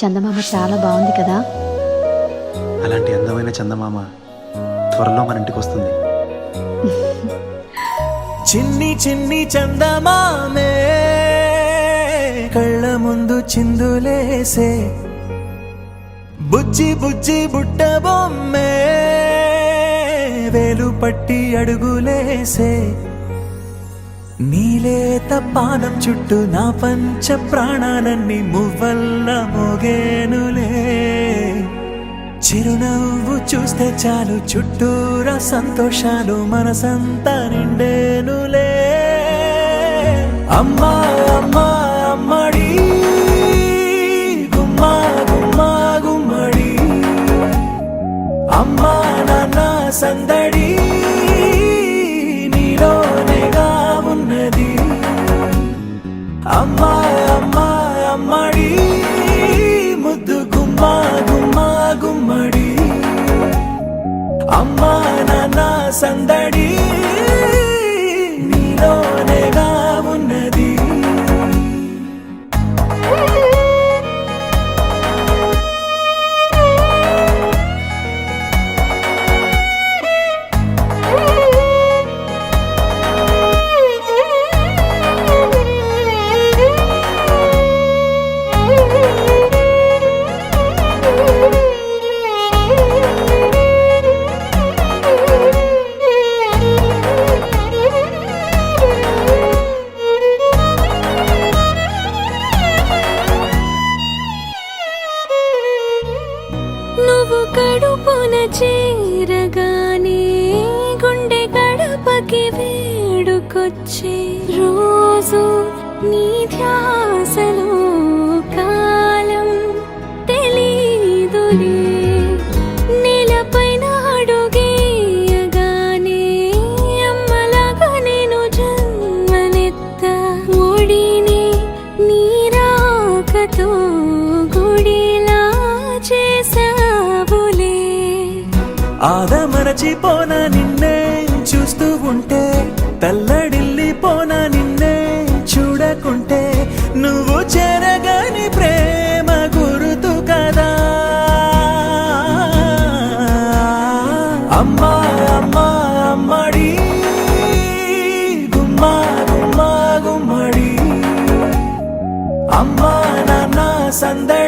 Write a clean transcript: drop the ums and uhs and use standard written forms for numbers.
చందమామ చాలా బాగుంది కదా. అలాంటి అందమైన చందమామ త్వరలో మన ఇంటికి వస్తుంది. చిన్ని చిన్ని చందమామే కళ్ళ ముందు చిందులేసే, బుజ్జి బుజ్జి బుట్ట బొమ్మే వేలు పట్టి అడుగులేసే, నీలేత పానం చుట్టూ నా పంచ ప్రాణాలన్నీ మువ్వల్ల మోగేనులే, చిరునవ్వు చూస్తే చాలు చుట్టూరా సంతోషాలు మనసంతా నిండేనులే. అమ్మా అమ్మా అమ్మడి గుమ్మా గుమ్మా గుమ్మడి, అమ్మా నాన్న సందడి నీలోనేగా ఉన్నది. అమ్మా అమ్మా అమ్మడి ముద్దు గుమ్మా గుమ్మా గుమ్మడి, అమ్మా నాన్న సందడి నీలోనేగా ఉన్నది. నువ్వు కడుపున చేరగానే గుండె గడపకి వేడుకొచ్చే, రోజు నీ ధ్యాసలో కాలం తెలీదులే, నేలపైన అడుగేయగానే అమ్మలాగా నేను జన్మనెత్త, ఒడిని నీ రాకతో గుడిలా చేసావులే. ఆదమరచిపోనా నిన్నే చూస్తూ ఉంటే, తల్లడిల్లిపోనా నిన్నే చూడకుంటే, నువ్వు చెరగని ప్రేమ గురుతు కదా. అమ్మా అమ్మా అమ్మడి గుమ్మా గుమ్మా గుమ్మడి, అమ్మా నాన్న సందడి